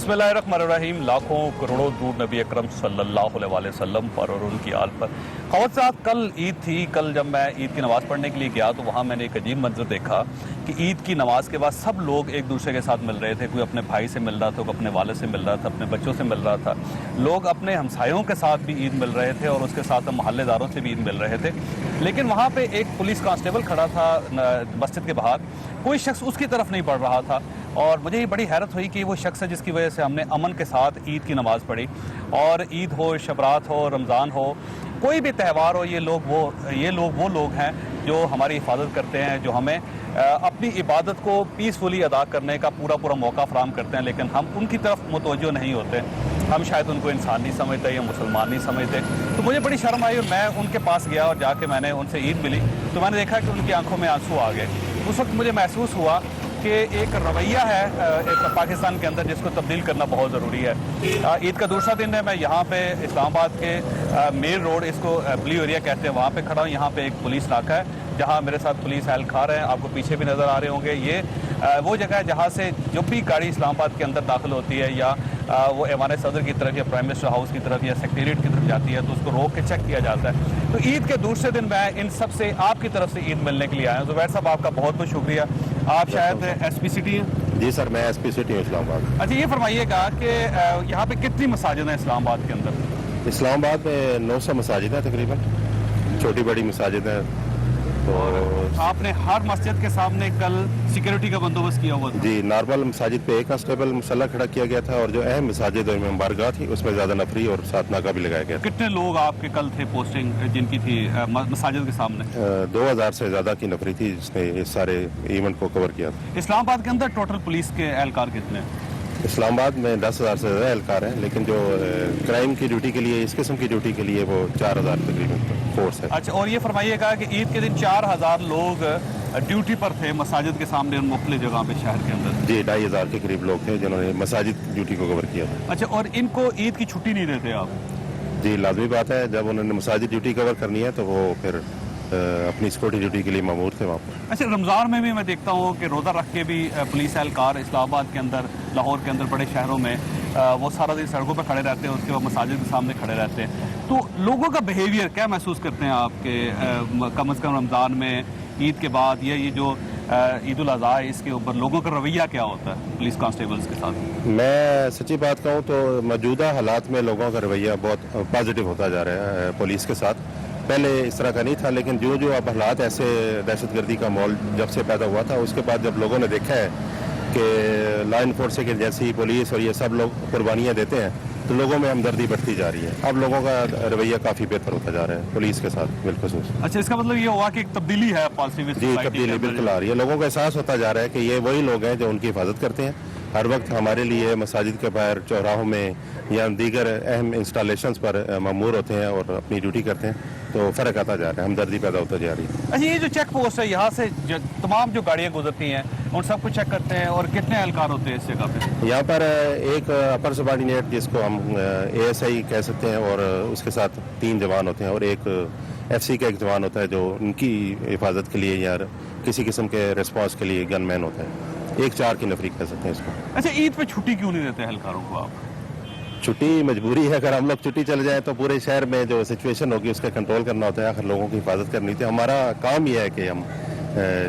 बिस्मिल्लाहिर्रहमानिर्रहीम। लाखों करोड़ों दूर नबी अकरम सल्लल्लाहु अलैहि वसल्लम पर और उनकी आल पर। ख़वातीन, कल ईद थी। कल जब मैं ईद की नमाज़ पढ़ने के लिए गया तो वहाँ मैंने एक अजीब मंजर देखा कि ईद की नमाज के बाद सब लोग एक दूसरे के साथ मिल रहे थे। कोई अपने भाई से मिल रहा था, कोई अपने वाले से मिल रहा था, अपने बच्चों से मिल रहा था। लोग अपने हमसायों के साथ भी ईद मिल रहे थे और उसके साथ मोहल्लेदारों से भी ईद मिल रहे थे। लेकिन वहाँ पे एक पुलिस कांस्टेबल खड़ा था मस्जिद के बाहर। कोई शख्स उसकी तरफ नहीं बढ़ रहा था और मुझे ये बड़ी हैरत हुई कि वो शख्स है जिसकी वजह से हमने अमन के साथ ईद की नमाज़ पढ़ी। और ईद हो, शबरात हो, रमज़ान हो, कोई भी त्यौहार हो, ये लोग वो लोग हैं जो हमारी हिफाजत करते हैं, जो हमें अपनी इबादत को पीसफुली अदा करने का पूरा मौका फराहम करते हैं। लेकिन हम उनकी तरफ मुतवज्जो नहीं होते। हम शायद उनको इंसान नहीं समझते या मुसलमान नहीं समझते। तो मुझे बड़ी शर्म आई और मैं उनके पास गया और जाके मैंने उनसे ईद मिली तो मैंने देखा कि उनकी आंखों में आंसू आ गए। उस वक्त मुझे महसूस हुआ कि एक रवैया है एक पाकिस्तान के अंदर जिसको तब्दील करना बहुत ज़रूरी है। ईद का दूसरा दिन है। मैं यहाँ पे इस्लामाबाद के मेन रोड, इसको ब्लू एरिया कहते हैं, वहाँ पे खड़ा हूँ। यहाँ पे एक पुलिस नाका है जहाँ मेरे साथ पुलिस एहलकार हैं, आपको पीछे भी नज़र आ रहे होंगे। ये वो जगह है जहाँ से जब भी गाड़ी इस्लामाबाद के अंदर दाखिल होती है या वो ऐवान सदर की तरफ या प्राइम मिनिस्टर हाउस की तरफ या सेक्रेटरीट की तरफ जाती है तो उसको रोक के चेक किया जाता है। तो ईद के दूसरे दिन मैं इन सब से आपकी तरफ से ईद मिलने के लिए आया हूँ। ज़ुबैर साहब, आपका बहुत बहुत शुक्रिया। आप शायद एसपी सिटी हैं? जी सर, मैं एसपी सिटी हूँ इस्लामाबाद। अच्छा, ये फरमाइएगा कि यहाँ पे कितनी मसाजिद हैं इस्लामाबाद के अंदर? इस्लामाबाद में 900 मसाजिद हैं तकरीबन, छोटी बड़ी मसाजिद हैं। और आपने हर मस्जिद के सामने कल सिक्योरिटी का बंदोबस्त किया हुआ था? जी, नॉर्मल मसाजिद पे एक कांस्टेबल मुसल्ला खड़ा किया गया था और जो अहम मसाजिद और बारगाह थी उसमें ज़्यादा नफरी और साथ नाका भी लगाया गया था। कितने लोग आपके कल थे पोस्टिंग जिनकी थी मसाजिद के सामने? 2000 से ज़्यादा की नफरी थी जिसने इस सारे इवेंट को कवर किया था। इस्लामाबाद के अंदर टोटल पुलिस के एहलकार कितने हैं? इस्लामाबाद में 10,000 से ज़्यादा एहलकार हैं, लेकिन जो क्राइम की ड्यूटी के लिए, इस किस्म की ड्यूटी के लिए वो 4,000 तकरीबन फोर्स है। अच्छा, और ये फरमाइएगा कि ईद के दिन 4,000 लोग ड्यूटी पर थे मसाजिद के सामने मुख्तलिफ जगह पे शहर के अंदर? जी, 2,500 के करीब लोग थे जिन्होंने मसाजिद ड्यूटी को कवर किया था। अच्छा, और इनको ईद की छुट्टी नहीं देते आप? जी, लाजमी बात है, जब उन्होंने मसाजिद ड्यूटी कवर करनी है तो वो फिर अपनी सिक्योरिटी ड्यूटी के लिए मामूर थे वहाँ पर। अच्छा, रमज़ान में भी मैं देखता हूँ कि रोज़ा रख के भी पुलिस एहलकार इस्लामाबाद के अंदर, लाहौर के अंदर, बड़े शहरों में वो सारा दिन सड़कों पर खड़े रहते हैं, उसके बाद मसाजिद के सामने खड़े रहते हैं। तो लोगों का बिहेवियर क्या महसूस करते हैं आपके कम अज़ कम रमज़ान में, ईद के बाद, या ये जो ईद उल अज़हा है इसके ऊपर लोगों का रवैया क्या होता है पुलिस कांस्टेबल्स के साथ? मैं सच्ची बात कहूँ तो मौजूदा हालात में लोगों का रवैया बहुत पॉजिटिव होता जा रहा है पुलिस के साथ। पहले इस तरह का नहीं था, लेकिन जो अब हालात ऐसे दहशतगर्दी का माहौल जब से पैदा हुआ था उसके बाद जब लोगों ने देखा है कि लॉ इन्फोर्सिंग एजेंसी, पुलिस और ये सब लोग कुर्बानियाँ देते हैं तो लोगों में हमदर्दी बढ़ती जा रही है। अब लोगों का रवैया काफ़ी बेहतर होता जा रहा है पुलिस के साथ बिलखुसूस। अच्छा, इसका मतलब ये हुआ कि एक तब्दीली है पॉजिटिव? जी, तब्दीली बिल्कुल आ रही है। लोगों को एहसास होता जा रहा है कि ये वही लोग हैं जो उनकी हिफाजत करते हैं। हर वक्त हमारे लिए मसाजिद के बाहर, चौराहों में या दीगर अहम इंस्टॉलेशंस पर मामूर होते हैं और अपनी ड्यूटी करते हैं, तो फ़र्क आता जा रहा है, हमदर्दी पैदा होता जा रही है। अच्छा, ये जो चेक पोस्ट है, यहाँ से तमाम जो गाड़ियाँ गुजरती हैं उन सबको चेक करते हैं, और कितने एहलकार होते हैं इस जगह पे? यहाँ पर एक अपर सबॉर्डिनेट जिसको हम ASI कह सकते हैं और उसके साथ 3 जवान होते हैं और एक FC का एक जवान होता है जो उनकी हिफाजत के लिए या किसी किस्म के रिस्पॉन्स के लिए गनमैन होता है। 1-4 की नफरी कह सकते हैं इसको। अच्छा, ईद पे छुट्टी क्यों नहीं देते एहलकारों को आप? छुट्टी मजबूरी है। अगर हम लोग छुट्टी चले जाएं तो पूरे शहर में जो सिचुएशन होगी उसका कंट्रोल करना होता है, आखिर लोगों की हिफाजत करनी थी। हमारा काम यह है कि हम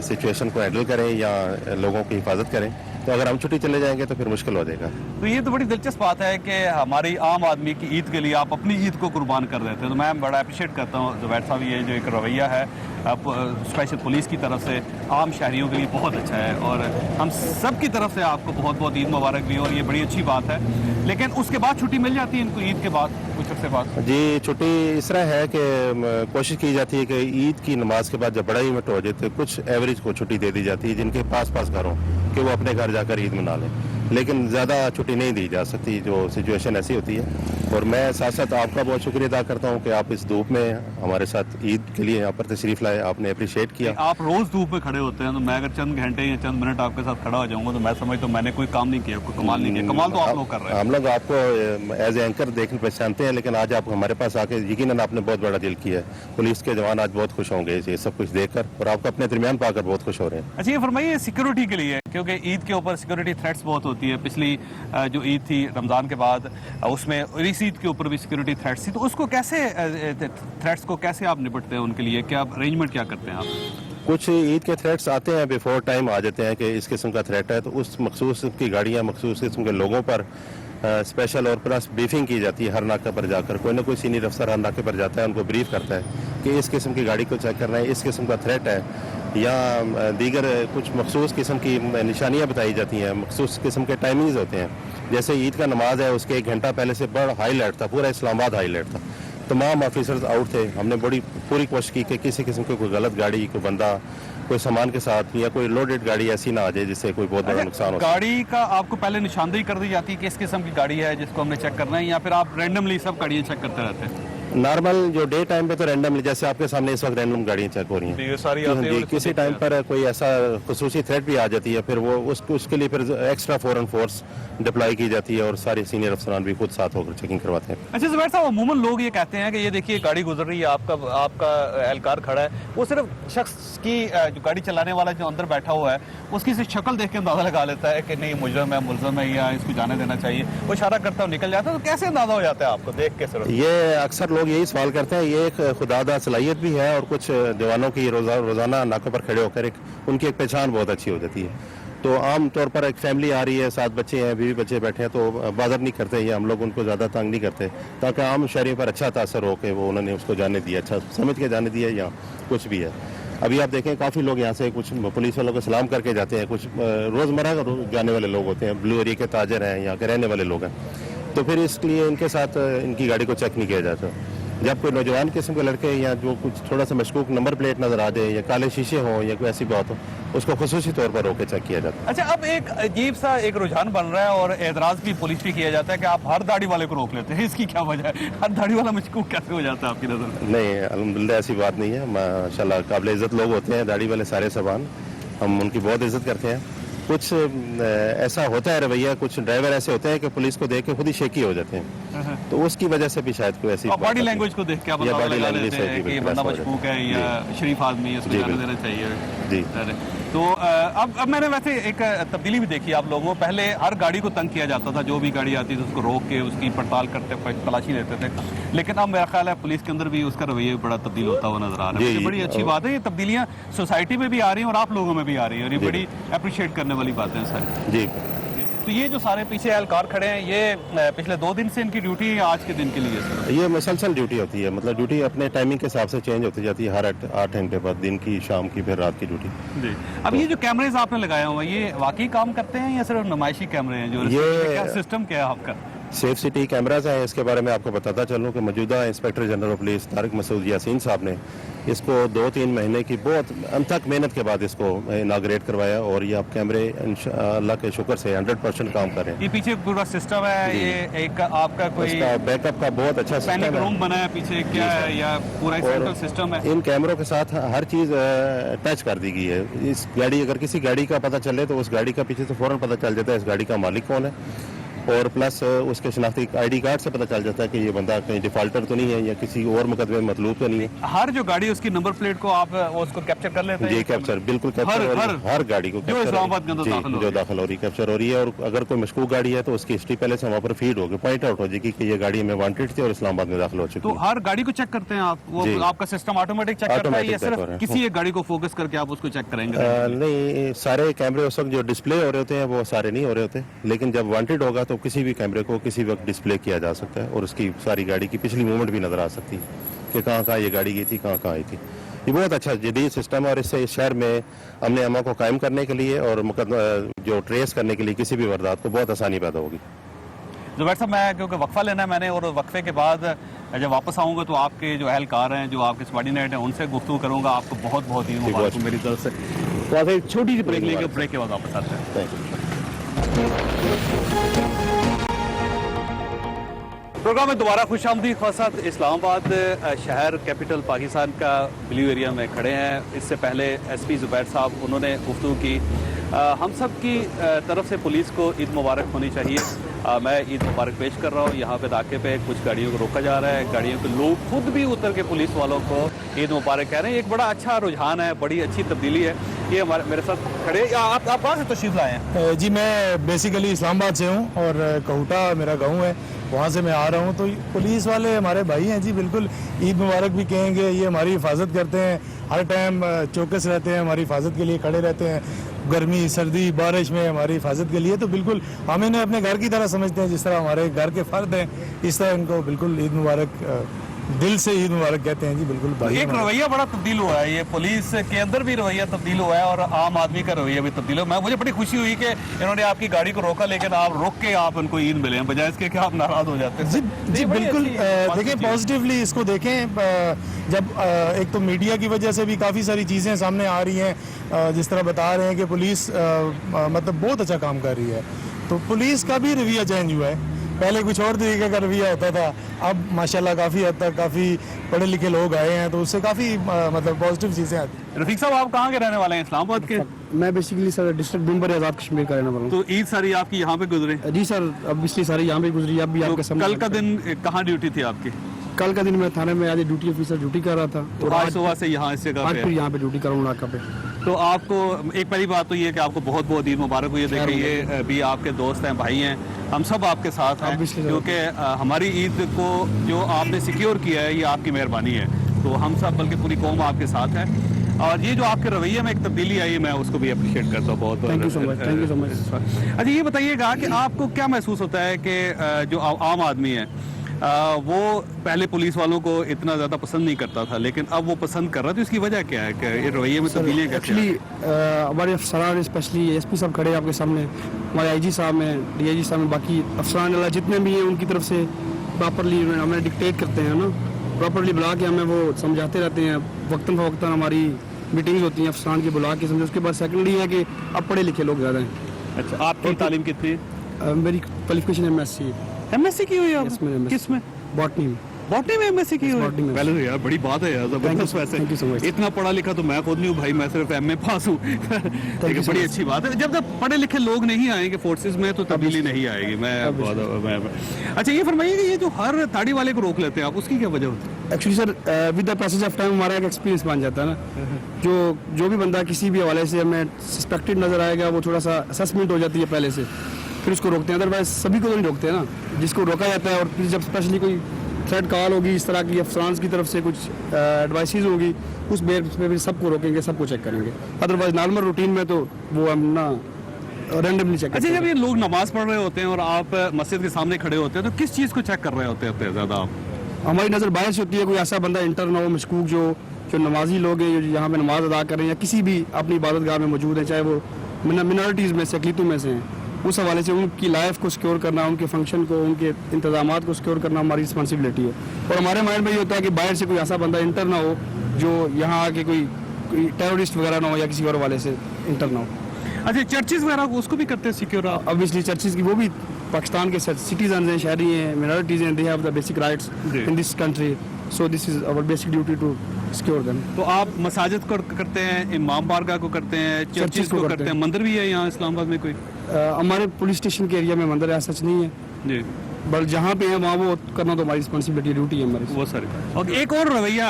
सिचुएशन को हैंडल करें या लोगों की हिफाजत करें, तो अगर हम छुट्टी चले जाएंगे तो फिर मुश्किल हो जाएगा। तो ये तो बड़ी दिलचस्प बात है कि हमारी आम आदमी की ईद के लिए आप अपनी ईद को कुर्बान कर देते हैं। तो मैं बड़ा अप्रिशिएट करता हूँ ज़ुबैर साहब, ये जो एक रवैया है स्पेशल पुलिस की तरफ से आम शहरियों के लिए बहुत अच्छा है और हम सब की तरफ से आपको बहुत बहुत ईद मुबारक भी, और ये बड़ी अच्छी बात है। लेकिन उसके बाद छुट्टी मिल जाती है इनको ईद के बाद कुछ अर्से बाद? जी, छुट्टी इस तरह है कि कोशिश की जाती है कि ईद की नमाज के बाद जब बड़ा इवेंट हो जाए तो कुछ एवरेज को छुट्टी दे दी जाती है जिनके पास घर हो कि वो अपने घर जाकर ईद मना लें, लेकिन ज़्यादा छुट्टी नहीं दी जा सकती, जो सिचुएशन ऐसी होती है। और मैं साथ साथ आपका बहुत शुक्रिया अदा करता हूँ कि आप इस धूप में हमारे साथ ईद के लिए यहाँ पर तशरीफ़ लाए, आपने अप्रिशिएट किया। आप रोज़ धूप में खड़े होते हैं, तो मैं अगर चंद घंटे या चंद मिनट आपके साथ खड़ा हो जाऊँगा तो मैं समझता हूँ मैंने कोई काम नहीं किया, कोई कमाल नहीं किया। कमाल तो आप लोग कर रहे हैं। हम लोग आपको एज ए एंकर देखने पहचानते हैं, लेकिन आज आप हमारे पास आके यकीनन आपने बहुत बड़ा दिल किया है। पुलिस के जवान आज बहुत खुश होंगे ये सब कुछ देखकर और आपको अपने दरमियान पाकर बहुत खुश हो रहे हैं। अच्छा, ये फरमाइए सिक्योरिटी के लिए, क्योंकि ईद के ऊपर सिक्योरिटी थ्रेट्स बहुत होती होती है। पिछली जो ईद थी रमज़ान के बाद, उसमें इस ईद के ऊपर भी सिक्योरिटी थ्रेट्स थी, तो उसको कैसे थ्रेट्स को कैसे आप निपटते हैं उनके लिए, क्या अरेंजमेंट क्या करते हैं आप? कुछ ईद के थ्रेट्स आते हैं, बिफोर टाइम आ जाते हैं कि इस किस्म का थ्रेट है, तो उस मखसूस की गाड़ियाँ मखसूस किस्म के लोगों पर स्पेशल और प्लस ब्रीफिंग की जाती है। हर नाके पर जाकर कोई ना कोई सीनियर अफसर हर नाके पर जाता है, उनको ब्रीफ करता है कि इस किस्म की गाड़ी को चेक करना है, इस किस्म का थ्रेट है, या दीगर कुछ मखसूस किस्म की निशानियाँ बताई जाती हैं, मखसूस किस्म के टाइमिंग्स होते हैं। जैसे ईद का नमाज है, उसके 1 घंटा पहले से बड़ा हाई अलर्ट था, पूरा इस्लामाबाद हाई अलर्ट था, तमाम ऑफिसर्स आउट थे। हमने पूरी कोशिश की कि किसी किस्म की कोई गलत गाड़ी, कोई बंदा कोई सामान के साथ या कोई लोडेड गाड़ी ऐसी ना आ जाए जिससे कोई बहुत बड़ा नुकसान हो। गाड़ी का आपको पहले निशानदेही कर दी जाती है कि इस किस्म की गाड़ी है जिसको हमने चेक करना है, या फिर आप रैंडमली सब गाड़ियाँ चेक करते रहते हैं? नॉर्मल जो डे टाइम पे तो रैंडमली, जैसे आपके सामने इस वक्त रैंडम गाड़ियाँ चेक हो रही हैं, ये सारी आती हैं और इसको किसी टाइम पर कोई ऐसा खसूसी थ्रेट भी आ जाती है, फिर वो उसके लिए फिर एक्स्ट्रा फॉरेन फोर्स डिप्लॉय की जाती है और सारे सीनियर अफसरान भी खुद साथ होकर चेकिंग करवाते हैं। अच्छा जुबैर साहब, अमूमन लोग ये कहते हैं कि ये देखिए गाड़ी गुजर रही है, आपका एहलकार खड़ा है, वो सिर्फ शख्स की जो गाड़ी चलाने वाला जो अंदर बैठा हुआ है उसकी सिर्फ शक्ल देख के अंदाजा लगा लेता है कि नहीं मुजरम है, मुलजम है, या इसको जाने देना चाहिए, वो इशारा करता है निकल जाता है, तो कैसे अंदाजा हो जाता है आपको देख के? सिर्फ ये अक्सर लोग यही सवाल करते हैं, ये एक खुदादा सलाहियत भी है और कुछ जवानों की रोजाना नाकों पर खड़े होकर उनकी एक पहचान बहुत अच्छी हो जाती है। तो आम तौर पर एक फैमिली आ रही है, 7 बच्चे हैं, बीवी बच्चे बैठे हैं, तो बादर नहीं करते या हम लोग उनको ज़्यादा तंग नहीं करते, ताकि आम शहरी पर अच्छा तासर हो कि वो उन्होंने उसको जाने दिया, अच्छा समझ के जाने दिया या कुछ भी है। अभी आप देखें काफ़ी लोग यहाँ से कुछ पुलिस वालों को सलाम करके जाते हैं, कुछ रोज़मर्रा जाने वाले लोग होते हैं, ब्लू एरिया के ताजर हैं, यहाँ के रहने वाले लोग हैं, तो फिर इसलिए इनके साथ इनकी गाड़ी को चेक नहीं किया जाता। जब कोई नौजवान किस्म के लड़के या जो कुछ थोड़ा सा मशकूक नंबर प्लेट नजर आ जाए या काले शीशे हों या कोई ऐसी बात हो, उसको खुसूसी तौर पर रोके चेक किया जाता है। अच्छा, अब एक अजीब सा एक रुझान बन रहा है और एतराज भी पुलिस भी किया जाता है कि आप हर दाढ़ी वाले को रोक लेते हैं, इसकी क्या वजह है? हर दाढ़ी वाला मशकूक कैसे हो जाता है आपकी नजर में? नहीं, अल्हम्दुलिल्लाह ऐसी बात नहीं है, माशाल्लाह काबिल इज्जत लोग होते हैं दाढ़ी वाले सारे सबान, हम उनकी बहुत इज्जत करते हैं। कुछ ऐसा होता है रवैया, कुछ ड्राइवर ऐसे होते हैं कि पुलिस को देख के खुद ही शेकी हो जाते हैं, तो उसकी वजह से भी शायद कोई ऐसी बॉडी लैंग्वेज को देख के आप अंदाजा लगा लेते हैं कि ये बंदा मशकूक है या शरीफ आदमी है, उसको जाने देना चाहिए जी। तो अब मैंने वैसे एक तब्दीली भी देखी आप लोगों, पहले हर गाड़ी को तंग किया जाता था, जो भी गाड़ी आती थी उसको रोक के उसकी पड़ताल करते, तलाशी लेते थे, लेकिन अब मेरा ख्याल है पुलिस के अंदर भी उसका रवैया बड़ा तब्दील होता हुआ नजर आ रहा है। ये बड़ी अच्छी बात है, ये तब्दीलियां सोसाइटी में भी आ रही हैं और आप लोगों में भी आ रही है, और ये बड़ी अप्रिशिएट करने वाली बातें हैं सारी जी। तो ये जो सारे पीछे एहलकार खड़े हैं, ये पिछले 2 दिन से इनकी ड्यूटी है, आज के दिन के लिए सर? ये मुसलसल ड्यूटी होती है, मतलब ड्यूटी अपने टाइमिंग के हिसाब से चेंज होती जाती है, हर 8 घंटे बाद, दिन की, शाम की, फिर रात की ड्यूटी जी। अब ये जो कैमरेज आपने लगाए हुए हैं, ये वाकई काम करते हैं या सिर्फ नुमाइशी कैमरे हैं? जो ये सिस्टम क्या है आपका? सेफ सिटी कैमराज हैं, इसके बारे में आपको बताता चलूँ कि मौजूदा inspector general of police Tariq Masood Yasin साहब ने इसको 2-3 महीने की बहुत अनथक मेहनत के बाद इसको इनाग्रेट करवाया, और ये आप कैमरे अल्लाह के शुक्र से 100% काम कर रहे हैं। ये पीछे पूरा सिस्टम है, ये एक आपका कोई बैकअप का बहुत अच्छा पैनिक रूम बना है पीछे, क्या है, या पूरा सेंट्रल सिस्टम है? इन कैमरों के साथ हर चीज टच कर दी गई है। इस गाड़ी, अगर किसी गाड़ी का पता चले तो उस गाड़ी का पीछे से फौरन पता चल जाता है इस गाड़ी का मालिक कौन है, और प्लस उसके शनाख्ती ID कार्ड से पता चल जाता है कि ये बंदा कहीं डिफाल्टर तो नहीं है या किसी और मुकदमे में मतलूब तो नहीं है। हर जो गाड़ी उसकी नंबर प्लेट को आप उसको कैप्चर कर लेते हैं? जी, कैप्चर, बिल्कुल कैप्चर, हर गाड़ी को जो इस्लामाबाद के अंदर दाखिल हो रही कैप्चर हो रही है, और अगर कोई मशकूक गाड़ी है तो उसकी हिस्ट्री पहले से वहाँ पर फीड होगी, पॉइंट आउट हो जाएगी कि ये गाड़ी में वांटेड थी और इस्लामाबाद में दाखिल हो चुकी है। तो हर गाड़ी को चेक करते हैं आप? वो आपका सिस्टम ऑटोमेटिक चेक करता है या सिर्फ किसी एक गाड़ी को फोकस करके आप उसको चेक करेंगे? नहीं, सारे कैमरे उस वक्त जो डिस्प्ले हो रहे होते हैं वो सारे नहीं हो रहे होते, लेकिन जब वांटेड होगा तो किसी भी कैमरे को किसी वक्त डिस्प्ले किया जा सकता है और उसकी सारी गाड़ी की पिछली मूवमेंट भी नजर आ सकती है कि कहाँ ये गाड़ी गई थी, कहाँ आई थी। ये बहुत अच्छा जदीद सिस्टम है और इससे इस शहर में अमन अमा को कायम करने के लिए और मुकदमा जो ट्रेस करने के लिए किसी भी वारदात को बहुत आसानी पैदा होगी। जुबैर साहब, मैं क्योंकि वक्फा लेना है मैंने, और वक्फे के बाद जब वापस आऊँगा तो आपके जो एहलकार हैं, जो आपके सबॉर्डिनेट हैं, उनसे गुफ्तगू करूँगा। आपको बहुत बहुत ही मुबारक मेरी तरफ से। तो आप एक छोटी सी ब्रेक लेंगे, ब्रेक के बाद वापस आते हैं। Thank you. प्रोग्राम में दोबारा खुशामदीद। खासात इस्लामाबाद शहर कैपिटल पाकिस्तान का ब्लू एरिया में खड़े हैं। इससे पहले SP जुबैर साहब, उन्होंने गुफ्तगू की। हम सब की तरफ से पुलिस को ईद मुबारक होनी चाहिए। मैं ईद मुबारक पेश कर रहा हूँ। यहाँ पे नाके पे कुछ गाड़ियों को रोका जा रहा है, गाड़ियों के लोग खुद भी उतर के पुलिस वालों को ईद मुबारक कह रहे हैं। एक बड़ा अच्छा रुझान है, बड़ी अच्छी तब्दीली है। ये हमारे मेरे साथ खड़े। आप कहाँ से तशरीफ लाए हैं? जी मैं बेसिकली इस्लामाबाद से हूँ और कहूटा मेरा गांव है, वहाँ से मैं आ रहा हूँ। तो पुलिस वाले हमारे भाई हैं जी, बिल्कुल ईद मुबारक भी कहेंगे। ये हमारी हिफाजत करते हैं, हर टाइम चौकस रहते हैं, हमारी हिफाजत के लिए खड़े रहते हैं, गर्मी सर्दी बारिश में हमारी हिफाजत के लिए। तो बिल्कुल हम इन्हें अपने घर की तरह समझते हैं, जिस तरह हमारे घर के फ़र्द हैं, इस तरह इनको बिल्कुल ईद मुबारक दिल से ईद मुबारक कहते हैं जी। बिल्कुल भाई एक रवैया बड़ा तब्दील हुआ है, ये पुलिस के अंदर भी रवैया तब्दील हुआ है और आम आदमी का रवैया भी तब्दील हुआ। मुझे बड़ी खुशी हुई कि इन्होंने आपकी गाड़ी को रोका, लेकिन आप रोक के आप उनको ईद मिले हैं, बजाय इसके कि आप नाराज हो जाते हैं। जी बिल्कुल देखें, पॉजिटिवली इसको देखें। जब एक तो मीडिया की वजह से भी काफ़ी सारी चीज़ें सामने आ रही हैं, जिस तरह बता रहे हैं कि पुलिस मतलब बहुत अच्छा काम कर रही है, तो पुलिस का भी रवैया चेंज हुआ है। पहले कुछ और तरीके का रवैया होता था, अब माशाल्लाह काफ़ी हद तक काफ़ी पढ़े लिखे लोग आए हैं, तो उससे काफ़ी मतलब पॉजिटिव चीज़ें आती हैं। रफीक साहब, आप कहाँ के रहने वाले हैं? इस्लामाबाद के? मैं basically sir district बिम्बर Azad Kashmir का रहने वाला हूँ। तो ईद सारी आपकी यहाँ पे गुजरे? जी सर, अब पिछली सारी यहाँ पे गुजरी, अब भी आपके तो सामने। कल का दिन कहाँ ड्यूटी थी आपकी? कल का दिन मैं थाने में आज ड्यूटी ऑफिसर ड्यूटी कर रहा था, तो आज सुबह से यहाँ इस जगह आज पे फिर यहाँ पे ड्यूटी कर रहा हूँ नाका पे। तो आपको एक पहली बात तो ये कि आपको बहुत बहुत ईद मुबारक हुई है। देखिए ये भी आपके दोस्त हैं, भाई हैं, हम सब आपके साथ हैं, क्योंकि हमारी ईद को जो आपने सिक्योर किया है ये आपकी मेहरबानी है। तो हम सब बल्कि पूरी कौम आपके साथ है, और ये जो आपके रवैये में एक तब्दीली आई है, मैं उसको भी अप्रिशिएट करता हूँ बहुत। Thank you so much, thank you so much. अच्छा, ये बताइएगा कि आपको क्या महसूस होता है कि जो आम आदमी है वो पहले पुलिस वालों को इतना ज़्यादा पसंद नहीं करता था, लेकिन अब वो पसंद कर रहा है, तो इसकी वजह क्या है कि ये रवैये में तब्दीलियाँ कैसे? एक्चुअली हमारे अफसरान, स्पेशली एसपी साहब खड़े हैं आपके सामने, हमारे आईजी साहब हैं, डीआईजी साहब हैं, बाकी अफसरान अल्लाह जितने भी हैं उनकी तरफ से प्रॉपरली हमें डिक्टेट करते हैं ना, प्रॉपरली बुला के हमें वो समझाते रहते हैं। वक्तन फ़वक्तन हमारी मीटिंग्स होती हैं अफसरान की, बुला के समझो। उसके बाद सेकेंडली है कि अब पढ़े लिखे लोग ज़्यादा हैं। अच्छा, आपकी तालीम कितनी है? मेरी क्वालिफिकेशन MSc MSc की हुई है? MSc किस में? बॉटनी में। बॉटनी में MSc की हुई बॉटनी है? में। पहले तो यार बड़ी बात है यार, जबरदस्त। thank you so वैसे much। इतना पढ़ा लिखा तो मैं खुद नहीं हूँ भाई, मैं सिर्फ MA पास हूँ। लेकिन बड़ी अच्छी बात है, जब तक पढ़े लिखे लोग नहीं आएंगे फोर्सेस में तो तब्दीली नहीं आएगी। अच्छा, ये फरमाइए कि ये जो हर ताड़ी वाले को रोक लेते हैं आप, उसकी क्या वजह होती है? Actually sir with the passage of time हमारा एक एक्सपीरियंस बन जाता है ना। जो भी बंदा किसी भी हवाले से हमें सस्पेक्टेड नज़र आएगा, वो थोड़ा सा असेसमेंट हो जाती है पहले से, फिर उसको रोकते हैं। अदरवाइज सभी को तो नहीं रोकते हैं ना, जिसको रोका जाता है। और फिर जब स्पेशली कोई थ्रेड कॉल होगी इस तरह की अफसरान की तरफ से, कुछ एडवाइसेज होगी, उस बेस पे भी सबको रोकेंगे, सबको चेक करेंगे। अदरवाइज नॉर्मल रूटीन में तो वो हम ना रैंडमली चेक। अच्छा, जब ये लोग नमाज पढ़ रहे होते हैं और आप मस्जिद के सामने खड़े होते हैं, तो किस चीज़ को चेक कर रहे होते हैं ज़्यादा आप? हमारी नज़र बाहर से होती है, कोई ऐसा बंदा इंटर ना हो, मशकूक जो नमाजी लोग हैं, जो यहाँ पे नमाज अदा कर रहे हैं या किसी भी अपनी इबादत गाह में मौजूद हैं, चाहे वो मिनॉरिटीज़ में से, अक़लीतों में से हैं, उस हवाले से उनकी लाइफ को सिक्योर करना, उनके फंक्शन को, उनके इंतजामात को सिक्योर करना हमारी रिस्पॉन्सिबिलिटी है। और हमारे माइंड में ये होता है कि बाहर से कोई ऐसा बंदा इंटर ना हो जो यहाँ आके कोई टेररिस्ट वगैरह ना हो या किसी और हवाले से इंटर ना हो। अच्छा, चर्चेज वगैरह उसको भी करते हैं सिक्योर? ऑब्वियसली चर्चेज की वो भी पाकिस्तान के सिटीजन हैं, शहरी हैं, मिनॉरिटीज़ हैं, they have the basic rights in this country, so this is our basic duty to secure them. तो आप मसाजिद को करते हैं, इमाम बारगाह को करते हैं, चर्चेज को करते हैं, मंदिर भी है यहाँ इस्लामाबाद में कोई? हमारे पुलिस स्टेशन के एरिया में मंदिर ऐसा सच नहीं है जी, बट जहाँ पे है वहाँ वो करना तो हमारी रिस्पॉन्सिबिलिटी ड्यूटी है हमारी। वो सर। और एक और रवैया